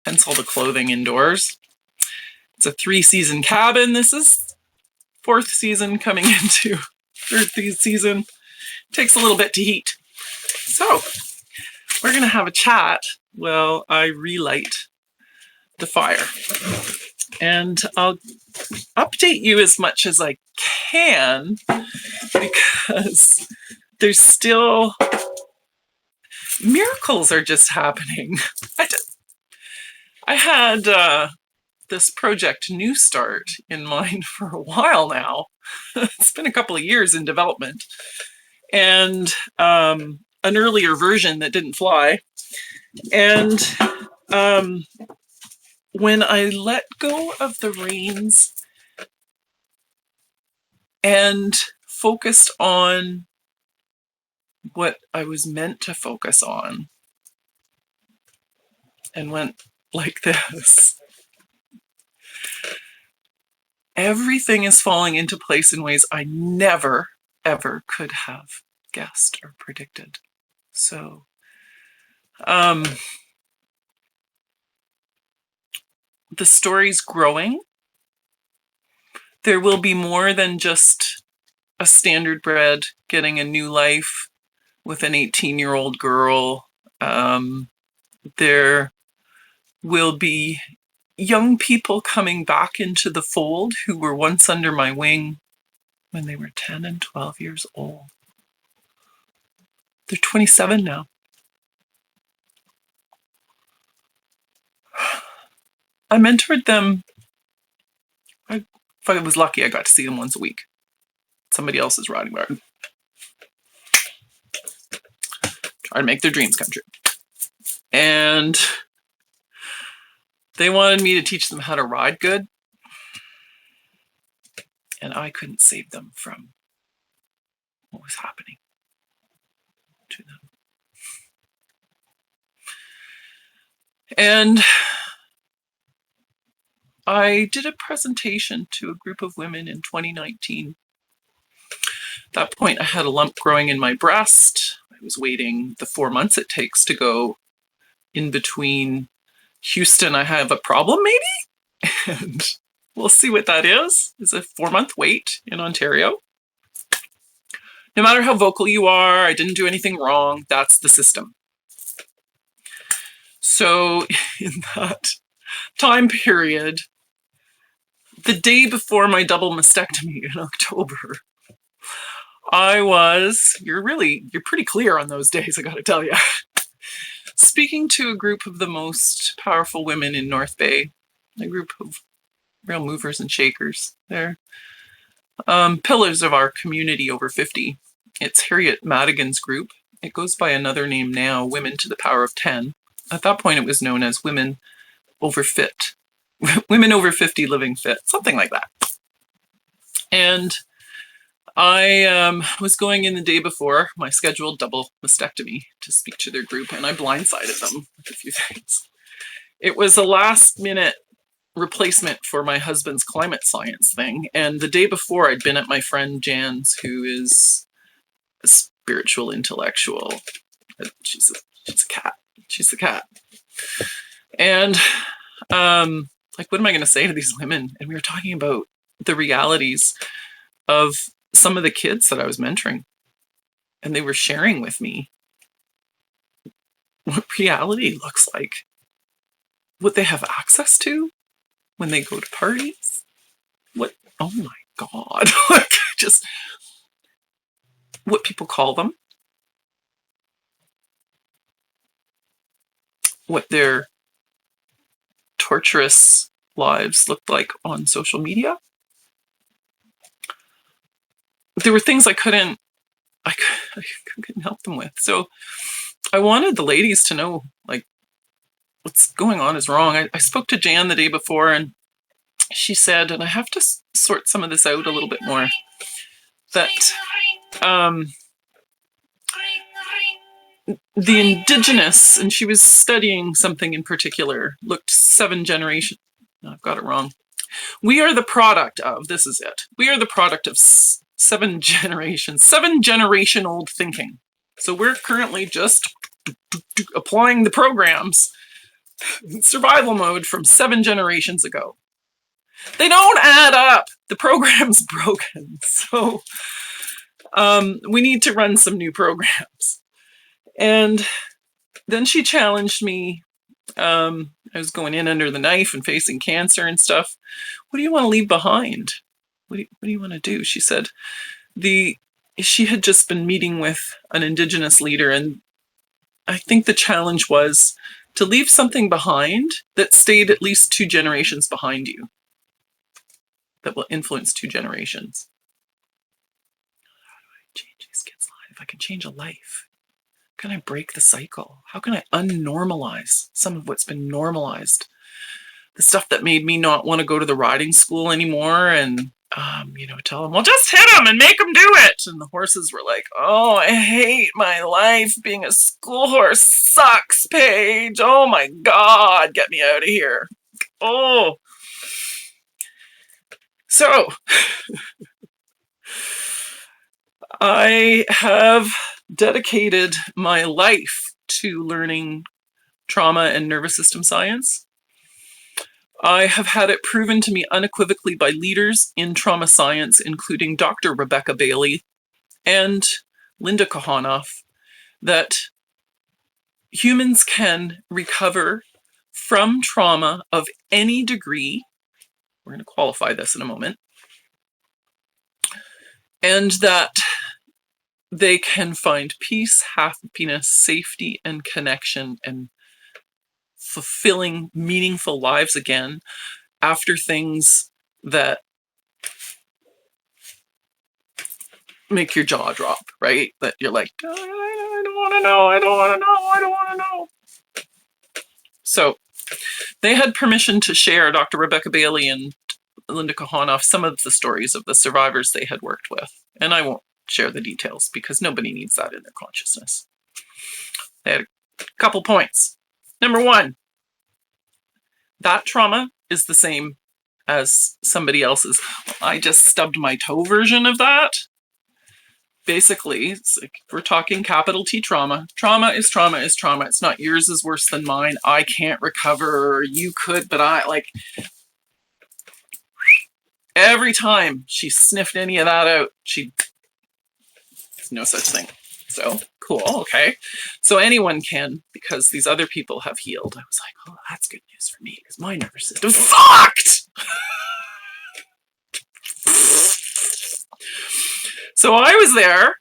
hence all the clothing indoors. It's a 3-season cabin. This is 4th season coming into 3rd season. Takes a little bit to heat. So we're going to have a chat while I relight the fire. And I'll update you as much as I can because there's still miracles are just happening. I had this project New Start in mind for a while now. It's been a couple of years in development, and an earlier version that didn't fly. And when I let go of the reins and focused on what I was meant to focus on and went like this, everything is falling into place in ways I never, ever could have guessed or predicted. So, the story's growing. There will be more than just a standard bred getting a new life with an 18-year-old girl. There will be young people coming back into the fold who were once under my wing when they were 10 and 12 years old. They're 27 now. I mentored them. If I was lucky, I got to see them once a week. Somebody else's riding barn. Try to make their dreams come true. And they wanted me to teach them how to ride good. And I couldn't save them from what was happening to them. And I did a presentation to a group of women in 2019. At that point, I had a lump growing in my breast. I was waiting the 4 months it takes to go in between Houston. I have a problem, maybe? And we'll see what that is. It's a 4-month wait in Ontario. No matter how vocal you are, I didn't do anything wrong. That's the system. So in that time period, the day before my double mastectomy in October, you're pretty clear on those days, I gotta tell you, speaking to a group of the most powerful women in North Bay, a group of real movers and shakers. They're pillars of our community over 50. It's Harriet Madigan's group. It goes by another name now, Women to the Power of 10. At that point, it was known as Women Over Fit. Women Over 50 Living Fit, something like that. And I was going in the day before my scheduled double mastectomy to speak to their group, and I blindsided them with a few things. It was a last-minute replacement for my husband's climate science thing, and the day before I'd been at my friend Jan's, who is a spiritual intellectual. She's a cat. She's the cat. And what am I going to say to these women? And we were talking about the realities of some of the kids that I was mentoring. And they were sharing with me what reality looks like, what they have access to when they go to parties. Oh my God, just what people call them, what their torturous lives looked like on social media. There were things I couldn't help them with. So I wanted the ladies to know, what's going on is wrong. I spoke to Jan the day before, and she said, and I have to sort some of this out a little bit more, that the Indigenous, and she was studying something in particular, looked 7 generations. No, I've got it wrong. We are the product of, this is it. We are the product of 7 generations, 7-generation-old thinking. So we're currently just applying the programs survival mode from 7 generations ago. They don't add up. The program's broken. So we need to run some new programs. And then she challenged me. I was going in under the knife and facing cancer and stuff. What do you want to leave behind? What do you want to do? She said she had just been meeting with an Indigenous leader, and I think the challenge was to leave something behind that stayed at least 2 generations behind you, that will influence 2 generations. How do I change these kids' lives? If I can change a life, how can I break the cycle? How can I unnormalize some of what's been normalized? The stuff that made me not want to go to the riding school anymore and, tell them, well, just hit them and make them do it. And the horses were like, oh, I hate my life. Being a school horse sucks, Paige. Oh my God, get me out of here. Oh. So I have dedicated my life to learning trauma and nervous system science. I have had it proven to me unequivocally by leaders in trauma science, including Dr. Rebecca Bailey and Linda Kohanoff, that humans can recover from trauma of any degree. We're going to qualify this in a moment. And that they can find peace, happiness, safety, and connection, and fulfilling, meaningful lives again after things that make your jaw drop, right? That you're like, I don't want to know, I don't want to know, I don't want to know. So they had permission to share, Dr. Rebecca Bailey and Linda Kohanoff, some of the stories of the survivors they had worked with. And I won't share the details because nobody needs that in their consciousness. They had a couple points. Number 1, that trauma is the same as somebody else's. I just stubbed my toe version of that. Basically, it's like, we're talking capital T trauma. Trauma is trauma is trauma. It's not yours is worse than mine. I can't recover. You could, but every time she sniffed any of that out, there's no such thing. So cool. Okay. So anyone can, because these other people have healed. I was like, oh, that's good news for me because my nervous system's fucked. So I was there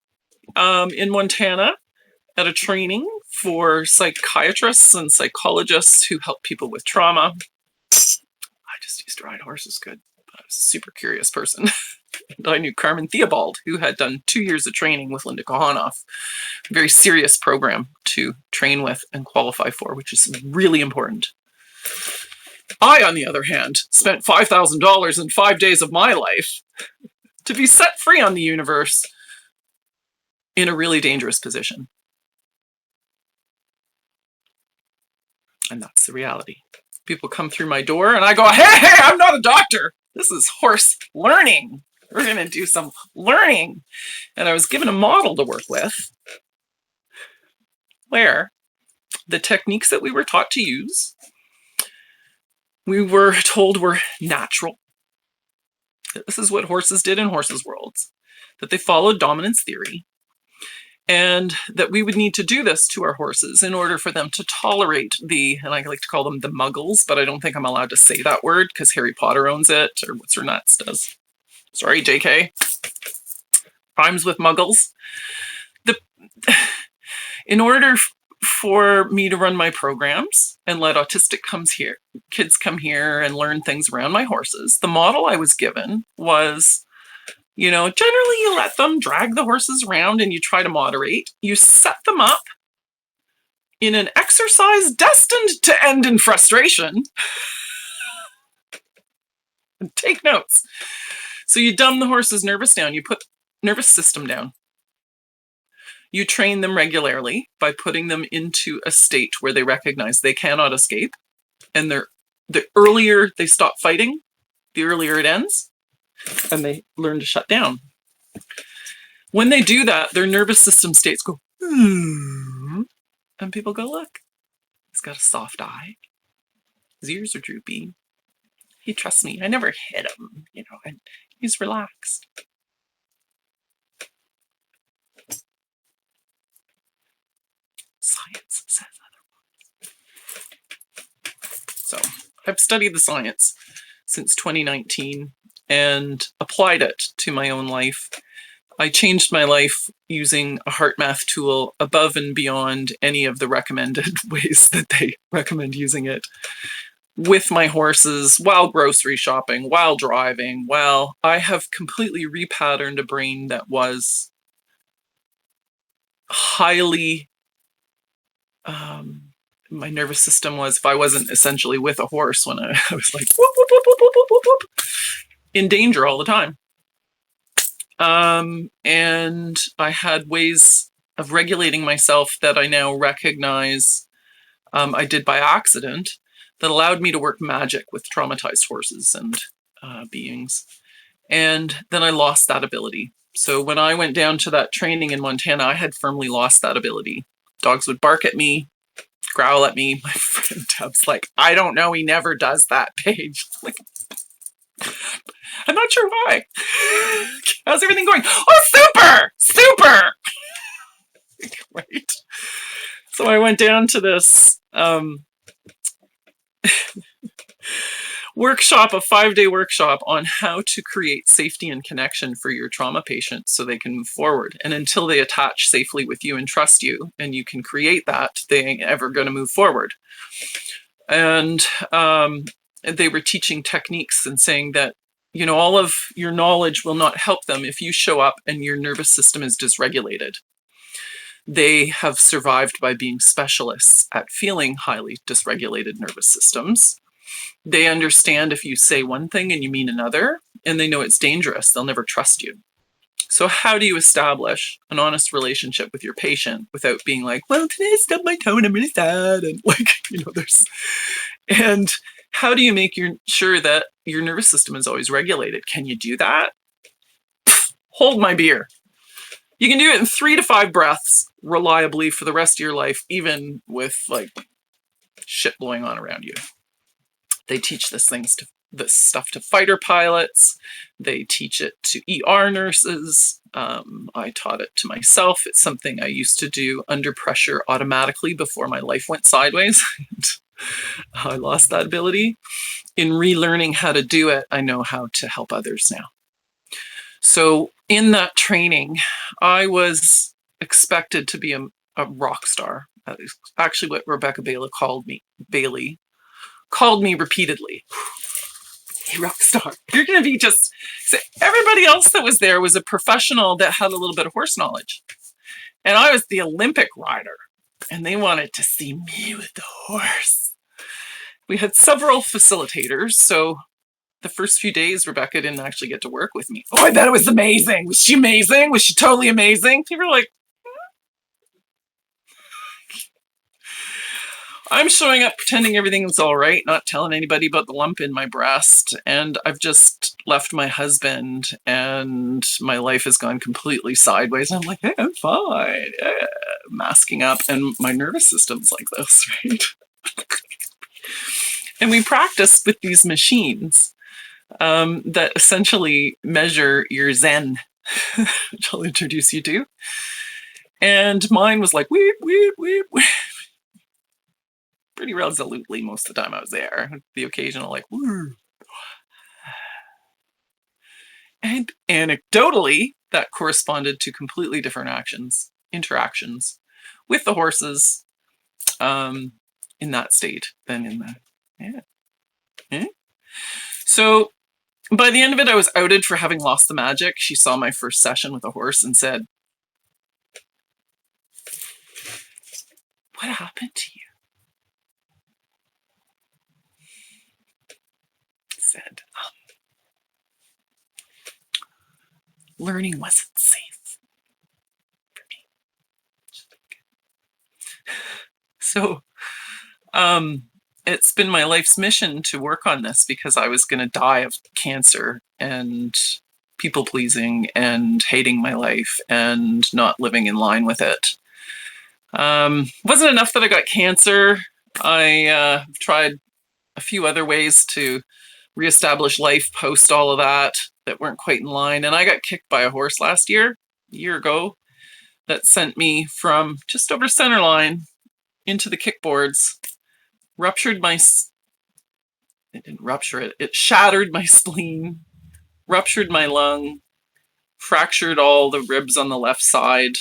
in Montana at a training for psychiatrists and psychologists who help people with trauma. I just used to ride horses good. I was a super curious person. And I knew Carmen Theobald, who had done 2 years of training with Linda Kohanoff. A very serious program to train with and qualify for, which is really important. I, on the other hand, spent $5,000 in 5 days of my life to be set free on the universe in a really dangerous position. And that's the reality. People come through my door and I go, hey, I'm not a doctor. This is horse learning. We're going to do some learning. And I was given a model to work with where the techniques that we were taught to use, we were told were natural. This is what horses did in horses' worlds, that they followed dominance theory, and that we would need to do this to our horses in order for them to tolerate and I like to call them the muggles, but I don't think I'm allowed to say that word because Harry Potter owns it, or What's Her Nuts does. Sorry, JK. Rhymes with muggles. In order for me to run my programs and let autistic kids come here and learn things around my horses, the model I was given was, generally you let them drag the horses around and you try to moderate. You set them up in an exercise destined to end in frustration. And take notes. So you dumb the horse's nervous down. You put nervous system down. You train them regularly by putting them into a state where they recognize they cannot escape. And the earlier they stop fighting, the earlier it ends. And they learn to shut down. When they do that, their nervous system states go, and people go, look, he's got a soft eye. His ears are droopy. He trusts me. I never hit him, and he's relaxed. Science says otherwise. So I've studied the science since 2019 and applied it to my own life. I changed my life using a heart math tool above and beyond any of the recommended ways that they recommend using it, with my horses, while grocery shopping, while driving, while I have completely repatterned a brain that was highly, my nervous system was, if I wasn't essentially with a horse when I was like, whoop, whoop, whoop, whoop, whoop, whoop, whoop, in danger all the time. And I had ways of regulating myself that I now recognize I did by accident, that allowed me to work magic with traumatized horses and beings. And then I lost that ability. So when I went down to that training in Montana, I had firmly lost that ability. Dogs would bark at me, growl at me. My friend Deb's like, I don't know, he never does that, Paige. Like, I'm not sure why. How's everything going? Oh, super! Right? So I went down to this workshop, a 5-day workshop on how to create safety and connection for your trauma patients so they can move forward. And until they attach safely with you and trust you, and you can create that, they ain't ever going to move forward. And they were teaching techniques and saying that, all of your knowledge will not help them if you show up and your nervous system is dysregulated. They have survived by being specialists at feeling highly dysregulated nervous systems. They understand if you say one thing and you mean another, and they know it's dangerous. They'll never trust you. So how do you establish an honest relationship with your patient without being like, well, today I stubbed my toe and I'm really sad, and and how do you make sure that your nervous system is always regulated? Can you do that? Hold my beer. You can do it in 3 to 5 breaths reliably for the rest of your life, even with shit blowing on around you. They teach this stuff to fighter pilots. They teach it to ER nurses. I taught it to myself. It's something I used to do under pressure automatically before my life went sideways. I lost that ability. In relearning how to do it, I know how to help others now. So in that training, I was expected to be a rock star. That is actually what Rebecca Bailey called me repeatedly. Hey, rock star. You're going to be just... So everybody else that was there was a professional that had a little bit of horse knowledge. And I was the Olympic rider. And they wanted to see me with the horse. We had several facilitators. So the first few days, Rebecca didn't actually get to work with me. Oh, I bet it was amazing. Was she amazing? Was she totally amazing? People were like, I'm showing up pretending everything's all right, not telling anybody about the lump in my breast. And I've just left my husband and my life has gone completely sideways. I'm like, hey, I'm fine. Yeah. Masking up, and my nervous system's like this, right? And we practiced with these machines that essentially measure your Zen, which I'll introduce you to. And mine was like, weep, weep, weep, weep. Pretty resolutely most of the time I was there. The occasional like, woo. And anecdotally, that corresponded to completely different interactions with the horses in that state than in the, So by the end of it, I was outed for having lost the magic. She saw my first session with a horse and said, what happened to you? Said, learning wasn't safe for me. So it's been my life's mission to work on this because I was going to die of cancer and people pleasing and hating my life and not living in line with it. Wasn't enough that I got cancer. I tried a few other ways to reestablish life post all of that weren't quite in line. And I got kicked by a horse a year ago, that sent me from just over center line into the kickboards, ruptured my, it didn't rupture it, it shattered my spleen, ruptured my lung, fractured all the ribs on the left side,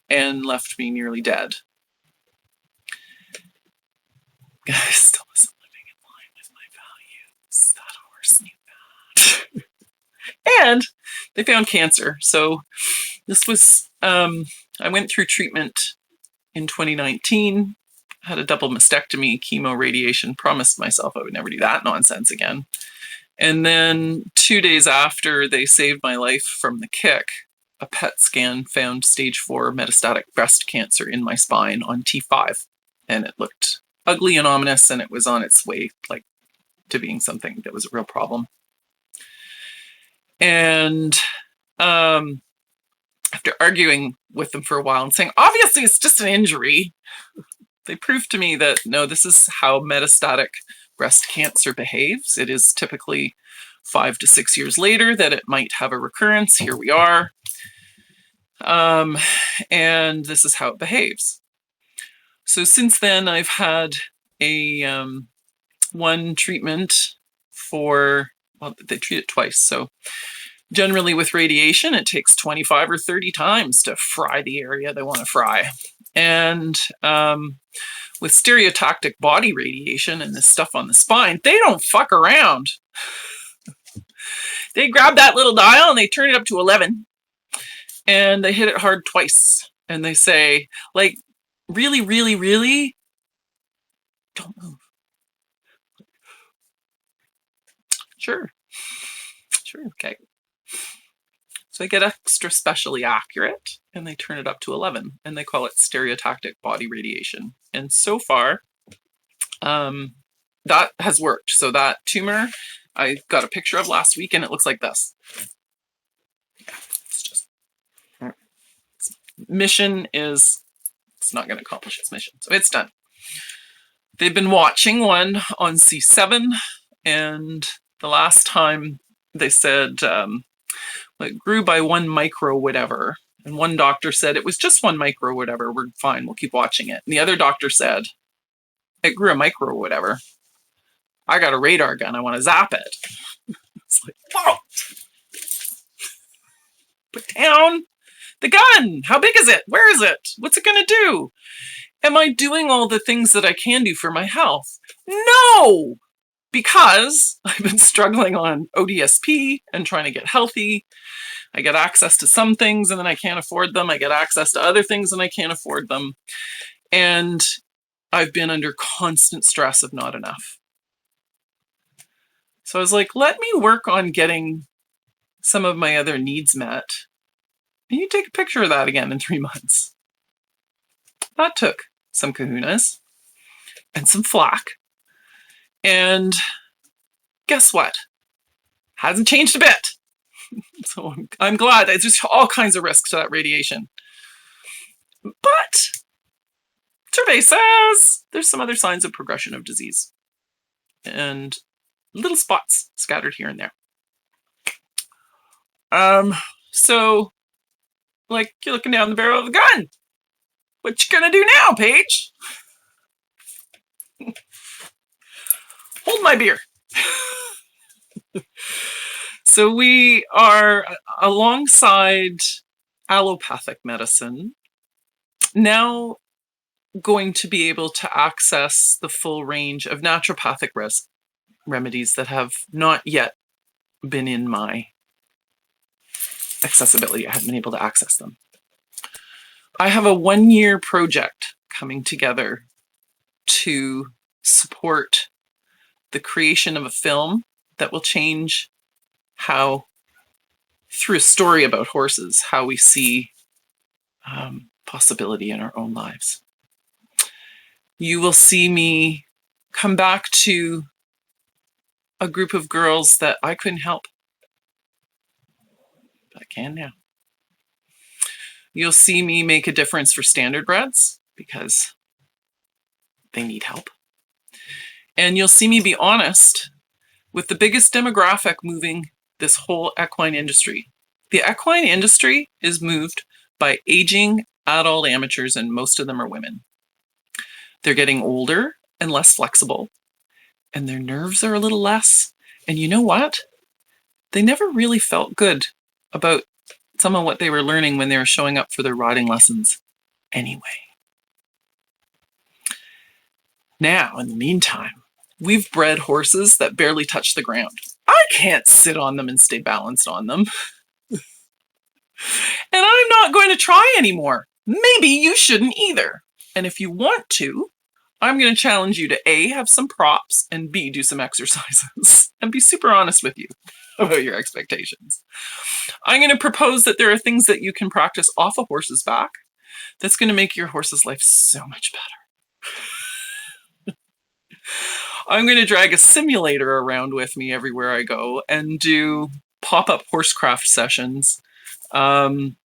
and left me nearly dead. I still wasn't living in line with my values. That horse knew that. And they found cancer. So this was, I went through treatment in 2019, had a double mastectomy, chemo, radiation, promised myself I would never do that nonsense again. And then 2 days after they saved my life from the kick, a PET scan found stage 4 metastatic breast cancer in my spine on T5. And it looked ugly and ominous, and it was on its way to being something that was a real problem. And after arguing with them for a while and saying, obviously it's just an injury, they proved to me that no, this is how metastatic breast cancer behaves. It is typically 5 to 6 years later that it might have a recurrence. Here we are. And this is how it behaves. So since then, I've had a one treatment for, well, they treat it twice. So generally with radiation, it takes 25 or 30 times to fry the area they want to fry. And with stereotactic body radiation and this stuff on the spine, they don't fuck around. They grab that little dial and they turn it up to 11. And they hit it hard twice. And they say, like, really, really, really, don't move. Sure, okay. So they get extra specially accurate and they turn it up to 11 and they call it stereotactic body radiation. And so far, that has worked. So that tumor I got a picture of last week and it looks like this. It's just, mission is, it's not going to accomplish its mission. So it's done. They've been watching one on C7, and the last time they said it grew by 1 micro whatever. And one doctor said it was just 1 micro whatever. We're fine. We'll keep watching it. And the other doctor said it grew a micro whatever. I got a radar gun. I want to zap it. It's like, whoa! Put down the gun. How big is it? Where is it? What's it going to do? Am I doing all the things that I can do for my health? No! Because I've been struggling on ODSP and trying to get healthy. I get access to some things and then I can't afford them. I get access to other things and I can't afford them. And I've been under constant stress of not enough. So I was like, let me work on getting some of my other needs met. And you take a picture of that again in 3 months. That took some kahunas and some flack. And guess what? Hasn't changed a bit. So I'm glad. There's just all kinds of risks to that radiation. But survey says there's some other signs of progression of disease. And little spots scattered here and there. So, like, you're looking down the barrel of the gun. What you gonna do now, Paige? Hold my beer. So we are, alongside allopathic medicine, now going to be able to access the full range of naturopathic remedies that have not yet been in my accessibility. I haven't been able to access them. I have a 1-year project coming together to support the creation of a film that will change how, through a story about horses, how we see possibility in our own lives. You will see me come back to a group of girls that I couldn't help. But I can now. You'll see me make a difference for standardbreds because they need help. And you'll see me be honest with the biggest demographic moving this whole equine industry. The equine industry is moved by aging adult amateurs, and most of them are women. They're getting older and less flexible, and their nerves are a little less. And you know what? They never really felt good about some of what they were learning when they were showing up for their riding lessons anyway. Now, in the meantime, we've bred horses that barely touch the ground. I can't sit on them and stay balanced on them. And I'm not going to try anymore. Maybe you shouldn't either. And if you want to, I'm going to challenge you to A, have some props, and B, do some exercises. And be super honest with you about your expectations. I'm going to propose that there are things that you can practice off a horse's back that's going to make your horse's life so much better. I'm going to drag a simulator around with me everywhere I go and do pop-up horsecraft sessions on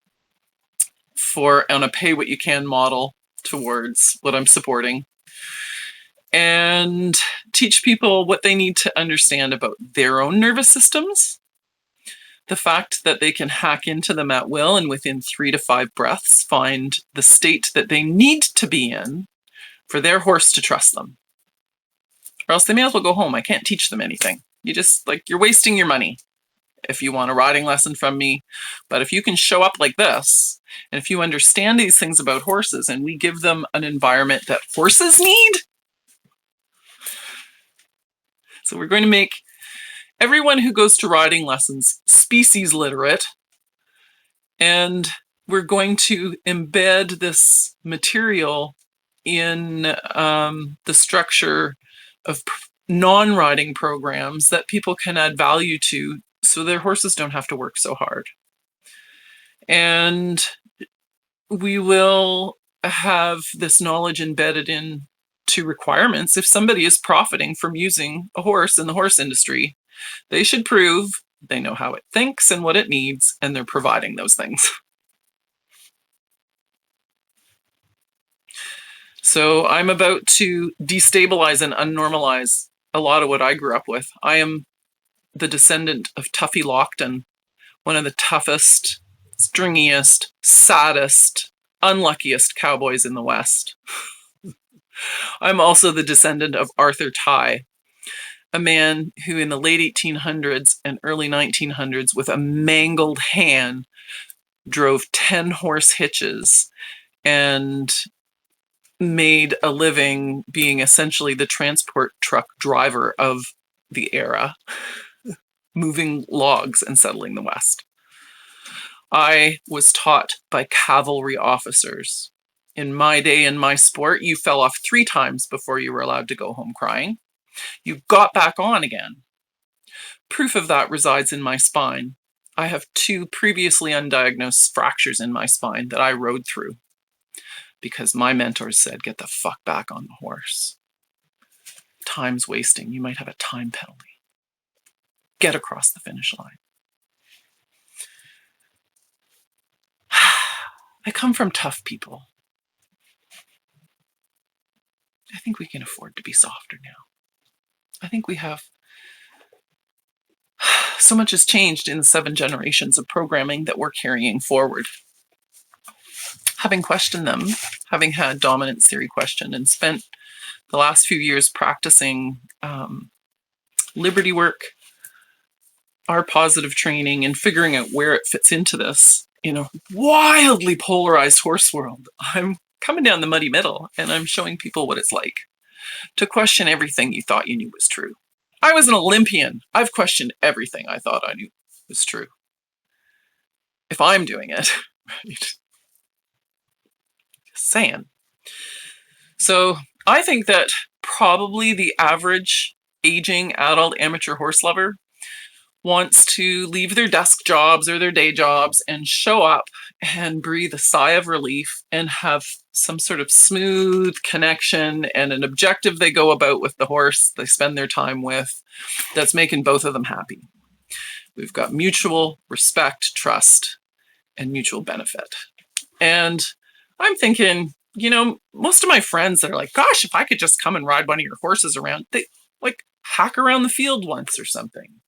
a pay-what-you-can model towards what I'm supporting, and teach people what they need to understand about their own nervous systems, the fact that they can hack into them at will and within 3 to 5 breaths find the state that they need to be in for their horse to trust them. Or else they may as well go home. I can't teach them anything. You're wasting your money if you want a riding lesson from me. But if you can show up like this, and if you understand these things about horses and we give them an environment that horses need, so we're going to make everyone who goes to riding lessons species literate, and we're going to embed this material in the structure of non-riding programs that people can add value to so their horses don't have to work so hard. And we will have this knowledge embedded in to requirements. If somebody is profiting from using a horse in the horse industry, they should prove they know how it thinks and what it needs, and they're providing those things. So I'm about to destabilize and unnormalize a lot of what I grew up with. I am the descendant of Paige Lockton, one of the toughest, stringiest, saddest, unluckiest cowboys in the West. I'm also the descendant of Arthur Tighe, a man who in the late 1800s and early 1900s with a mangled hand drove 10 horse hitches and made a living being essentially the transport truck driver of the era, moving logs and settling the West. I was taught by cavalry officers. In my day, in my sport, you fell off 3 times before you were allowed to go home crying. You got back on again. Proof of that resides in my spine. I have 2 previously undiagnosed fractures in my spine that I rode through because my mentors said, get the fuck back on the horse. Time's wasting. You might have a time penalty. Get across the finish line. I come from tough people. I think we can afford to be softer now. I think we have so much has changed in the 7 generations of programming that we're carrying forward. Having questioned them, having had dominance theory questioned and spent the last few years practicing liberty work, our positive training, and figuring out where it fits into this, wildly polarized horse world, I'm coming down the muddy middle and I'm showing people what it's like to question everything you thought you knew was true. I was an Olympian. I've questioned everything I thought I knew was true. If I'm doing it, right? Just saying. So I think that probably the average aging adult amateur horse lover wants to leave their desk jobs or their day jobs and show up and breathe a sigh of relief and have some sort of smooth connection and an objective they go about with the horse they spend their time with that's making both of them happy. We've got mutual respect, trust, and mutual benefit. And I'm thinking, most of my friends that are like, gosh, if I could just come and ride one of your horses around, Like hack around the field once or something.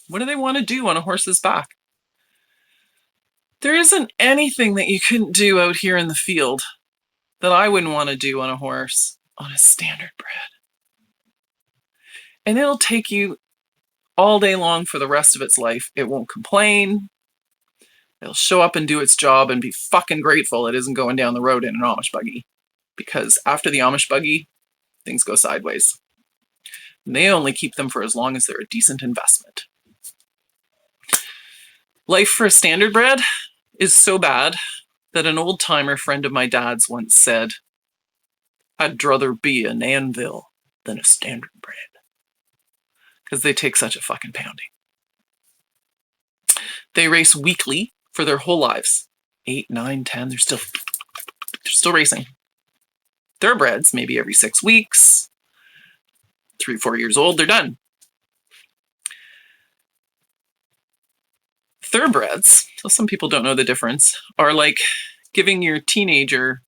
What do they want to do on a horse's back? There isn't anything that you couldn't do out here in the field that I wouldn't want to do on a horse on a standard bred. And it'll take you all day long for the rest of its life. It won't complain. It'll show up and do its job and be fucking grateful it isn't going down the road in an Amish buggy. Because after the Amish buggy, things go sideways. And they only keep them for as long as they're a decent investment. Life for a standard bred is so bad that an old-timer friend of my dad's once said, I'd druther be an anvil than a standard bred. Because they take such a fucking pounding. They race weekly for their whole lives. 8, 9, 10, they're still racing. Thoroughbreds, maybe every 6 weeks. 3, 4 years old, they're done. Thoroughbreds, so some people don't know the difference, are like giving your teenager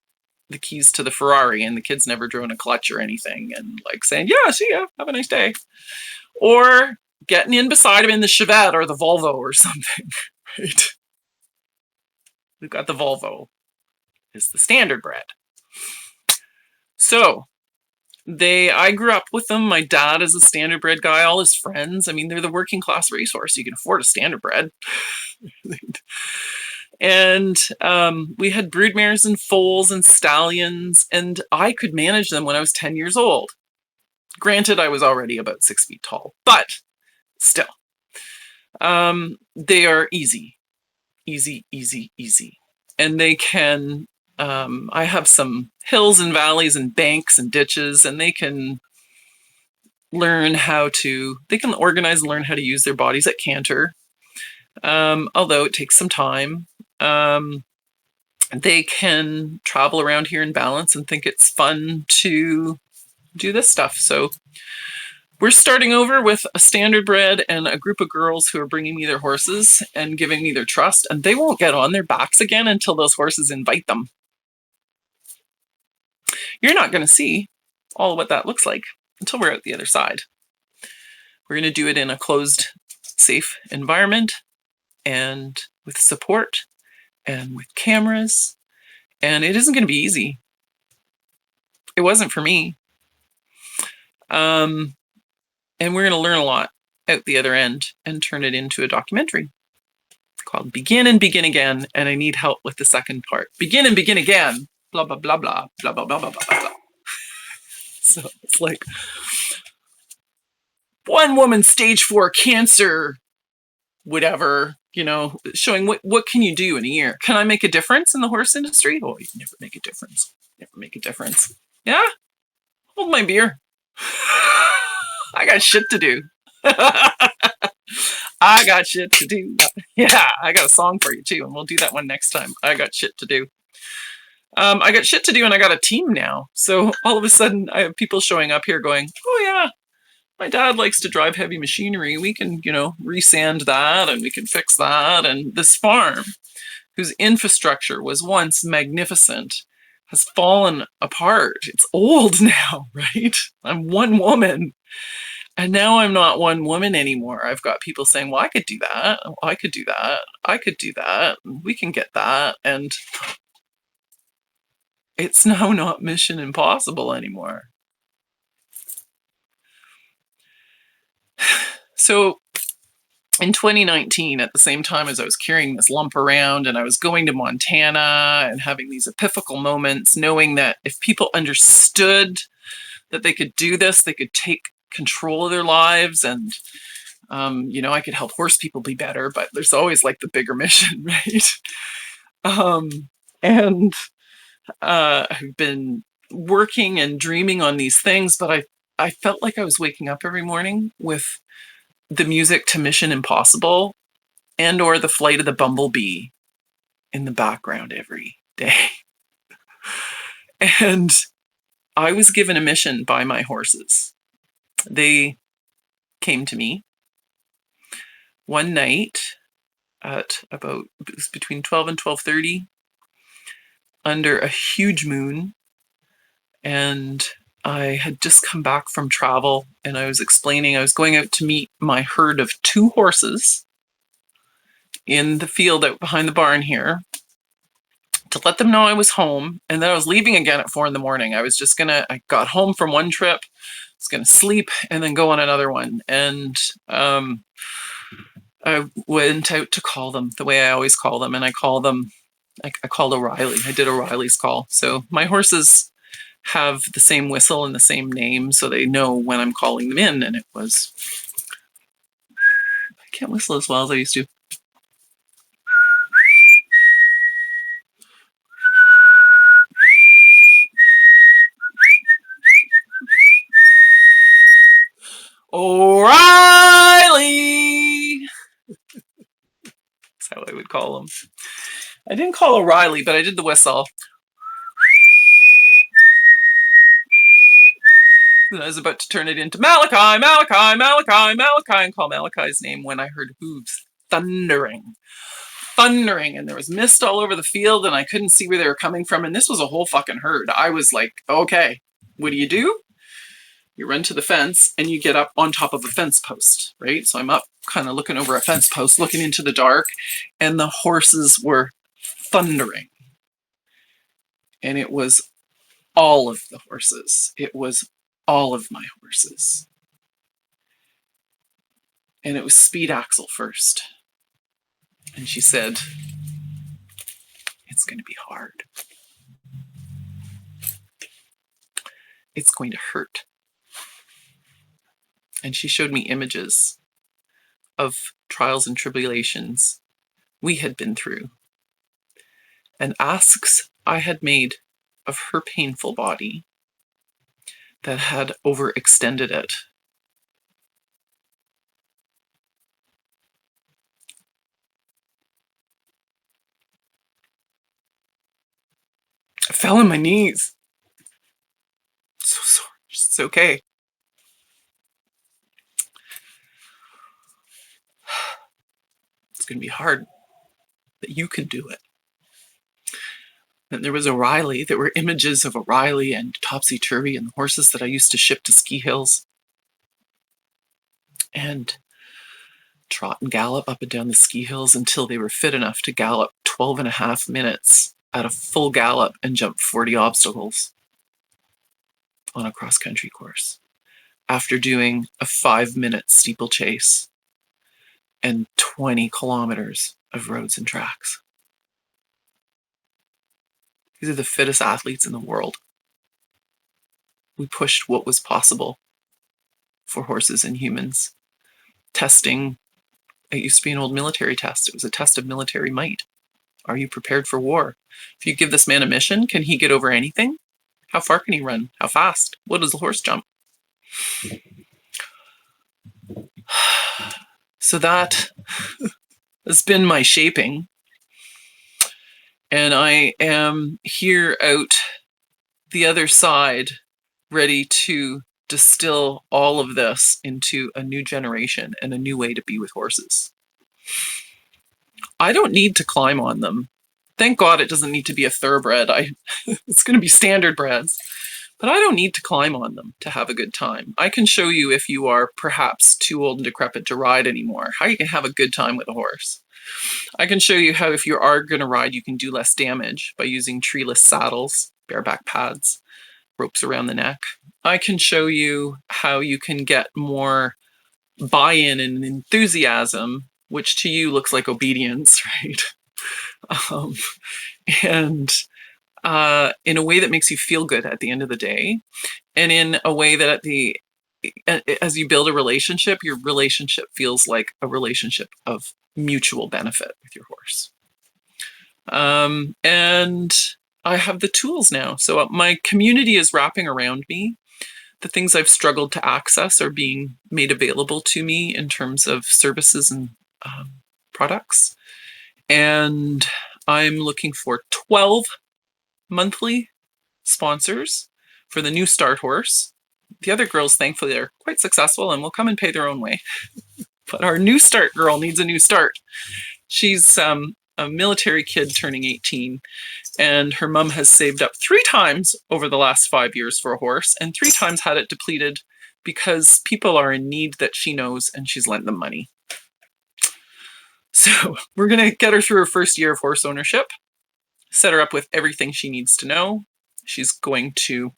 the keys to the Ferrari and the kid's never driven a clutch or anything and like saying, yeah, see ya, have a nice day. Or getting in beside him in the Chevette or the Volvo or something, right? We've got the Volvo. It's the standard bred. So I grew up with them. My dad is a standard bred guy. All his friends, I mean, they're the working class racehorse. You can afford a standard bred. And we had broodmares and foals and stallions, and I could manage them when I was 10 years old. Granted, I was already about 6 feet tall, but still, they are easy. And they can, I have some hills and valleys and banks and ditches, and they can organize and learn how to use their bodies at canter. Although it takes some time. They can travel around here in balance and think it's fun to do this stuff. So we're starting over with a standard bred and a group of girls who are bringing me their horses and giving me their trust, and they won't get on their backs again until those horses invite them. You're not going to see all of what that looks like until we're out the other side. We're going to do it in a closed, safe environment and with support and with cameras, and it isn't going to be easy. It wasn't for me. And we're going to learn a lot out the other end and turn it into a documentary called Begin and Begin Again. And I need help with the second part. Begin and begin again. Blah, blah, blah, blah, blah, blah, blah, blah, blah, blah. So it's like one woman, stage 4 cancer, whatever, showing what can you do in a year? Can I make a difference in the horse industry? Oh, you never make a difference. Never make a difference. Yeah? Hold my beer. I got shit to do. I got shit to do. Yeah, I got a song for you too, and we'll do that one next time. I got shit to do. I got shit to do, and I got a team now. So all of a sudden, I have people showing up here going, oh yeah, my dad likes to drive heavy machinery. We can, resand that, and we can fix that. And this farm, whose infrastructure was once magnificent, has fallen apart. It's old now, right? I'm one woman. And now I'm not one woman anymore. I've got people saying, well, I could do that. Oh, I could do that. I could do that. We can get that. And it's now not Mission Impossible anymore. So in 2019, at the same time as I was carrying this lump around and I was going to Montana and having these epiphanical moments, knowing that if people understood that they could do this, they could take control of their lives, and I could help horse people be better, but there's always like the bigger mission, right? And I've been working and dreaming on these things, but I felt like I was waking up every morning with the music to Mission Impossible and or the flight of the bumblebee in the background every day. And I was given a mission by my horses. They came to me one night at it was between 12 and 12:30 under a huge moon, and I had just come back from travel, and I was explaining I was going out to meet my herd of 2 horses in the field out behind the barn here to let them know I was home. And then I was leaving again at 4 a.m. I got home from one trip, was gonna sleep and then go on another one. And I went out to call them the way I always call them. And I called O'Reilly. I did O'Reilly's call. So my horses have the same whistle and the same name, so they know when I'm calling them in. And it was, I can't whistle as well as I used to. O'Reilly! That's how I would call them. I didn't call O'Reilly, but I did the whistle. And I was about to turn it into Malachi, Malachi, Malachi, Malachi, and call Malachi's name when I heard hooves thundering. And there was mist all over the field, and I couldn't see where they were coming from. And this was a whole fucking herd. I was like, okay, what do? You run to the fence and you get up on top of a fence post, right? So I'm up kind of looking over a fence post, looking into the dark, and the horses were thundering. And it was all of the horses. It was all of my horses. And it was Speed Axel first. And she said, it's going to be hard. It's going to hurt. And she showed me images of trials and tribulations we had been through, and asks I had made of her painful body that had overextended it. I fell on my knees. So sorry. It's okay. It's going to be hard, but you can do it. And there was O'Reilly. There were images of O'Reilly and Topsy Turvy and the horses that I used to ship to ski hills and trot and gallop up and down the ski hills until they were fit enough to gallop 12.5 minutes at a full gallop and jump 40 obstacles on a cross-country course after doing a 5-minute steeplechase and 20 kilometers of roads and tracks. These are the fittest athletes in the world. We pushed what was possible for horses and humans. Testing, it used to be an old military test. It was a test of military might. Are you prepared for war? If you give this man a mission, can he get over anything? How far can he run? How fast? What does the horse jump? So that has been my shaping. And I am here out the other side, ready to distill all of this into a new generation and a new way to be with horses. I don't need to climb on them. Thank God it doesn't need to be a thoroughbred. It's going to be standard breds. But I don't need to climb on them to have a good time. I can show you, if you are perhaps too old and decrepit to ride anymore, how you can have a good time with a horse. I can show you how, if you are going to ride, you can do less damage by using treeless saddles, bareback pads, ropes around the neck. I can show you how you can get more buy-in and enthusiasm, which to you looks like obedience, right? And in a way that makes you feel good at the end of the day, and in a way that as you build a relationship, your relationship feels like a relationship of mutual benefit with your horse. And I have the tools now. So my community is wrapping around me. The things I've struggled to access are being made available to me in terms of services and products. And I'm looking for 12 monthly sponsors for the new start horse. The other girls, thankfully, are quite successful and will come and pay their own way. But our new start girl needs a new start. She's a military kid turning 18, and her mom has saved up 3 times over the last 5 years for a horse, and 3 times had it depleted because people are in need that she knows, and she's lent them money. So we're going to get her through her first year of horse ownership, set her up with everything she needs to know. She's going to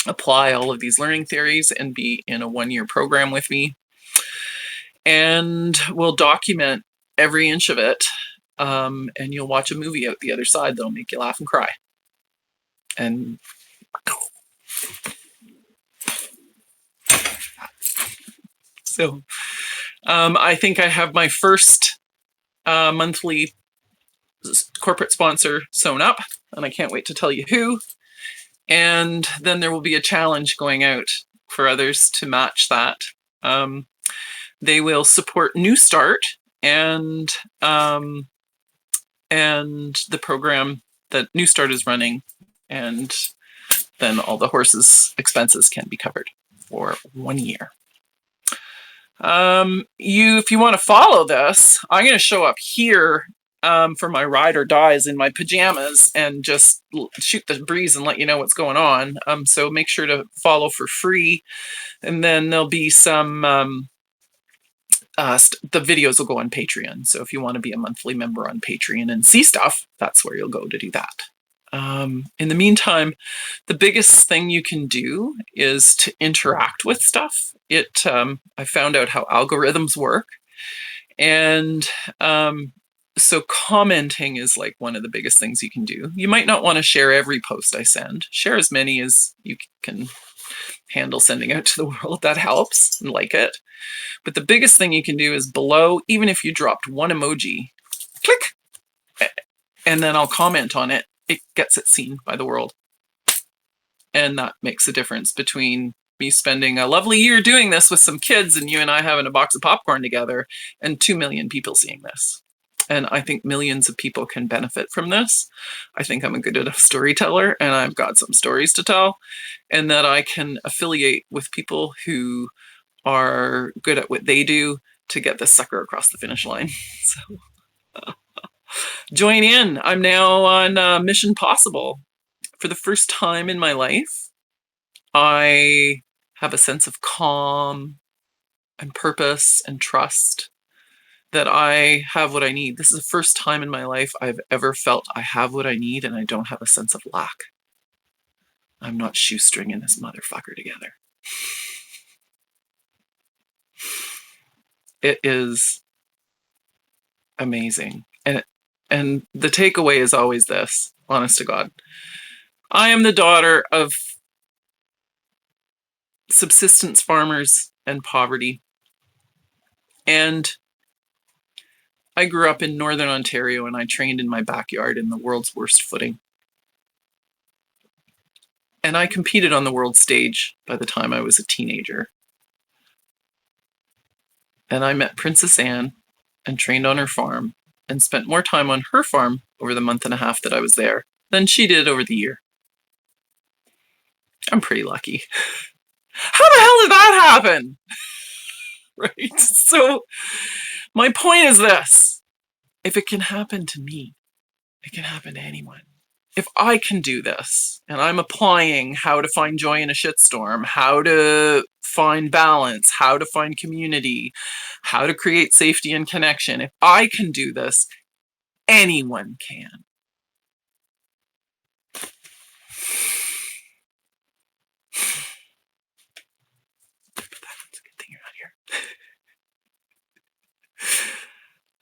apply all of these learning theories and be in a 1-year program with me. And we'll document every inch of it. And you'll watch a movie out the other side that'll make you laugh and cry. And so I think I have my first monthly corporate sponsor sewn up, and I can't wait to tell you who. And then there will be a challenge going out for others to match that. They will support New Start and the program that New Start is running, and then all the horses' expenses can be covered for 1 year. If you want to follow this, I'm going to show up here for my ride or dies in my pajamas and just shoot the breeze and let you know what's going on. So make sure to follow for free, and then there'll be some the videos will go on Patreon. So if you want to be a monthly member on Patreon and see stuff, that's where you'll go to do that. In the meantime, the biggest thing you can do is to interact with stuff. I found out how algorithms work. And so commenting is like one of the biggest things you can do. You might not want to share every post I send. Share as many as you can handle sending out to the world. That helps, and like it. But the biggest thing you can do is below, even if you dropped one emoji, click, and then I'll comment on it. It gets it seen by the world. And that makes a difference between me spending a lovely year doing this with some kids and you and I having a box of popcorn together and 2 million people seeing this. And I think millions of people can benefit from this. I think I'm a good enough storyteller, and I've got some stories to tell, and that I can affiliate with people who are good at what they do to get this sucker across the finish line. So join in. I'm now on Mission Possible. For the first time in my life, I have a sense of calm and purpose and trust that I have what I need. This is the first time in my life I've ever felt I have what I need and I don't have a sense of lack. I'm not shoestringing this motherfucker together. It is amazing. And the takeaway is always this, honest to God. I am the daughter of subsistence farmers and poverty. And I grew up in Northern Ontario, and I trained in my backyard in the world's worst footing. And I competed on the world stage by the time I was a teenager. And I met Princess Anne and trained on her farm and spent more time on her farm over the month and a half that I was there than she did over the year. I'm pretty lucky. How the hell did that happen? Right? So my point is this. If it can happen to me, it can happen to anyone. If I can do this, and I'm applying how to find joy in a shitstorm, how to find balance, how to find community, how to create safety and connection, if I can do this, anyone can. That's a good thing you're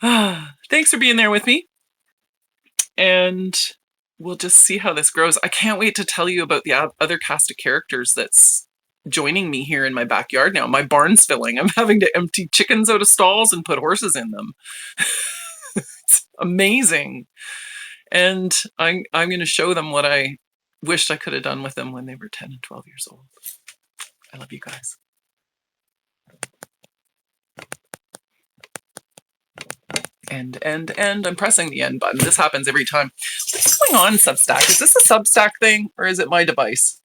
not here. Thanks for being there with me. And we'll just see how this grows. I can't wait to tell you about the other cast of characters that's joining me here in my backyard now. My barn's filling. I'm having to empty chickens out of stalls and put horses in them. It's amazing. And I'm going to show them what I wished I could have done with them when they were 10 and 12 years old. I love you guys. And I'm pressing the end button. This happens every time. What's going on, Substack? Is this a Substack thing, or is it my device?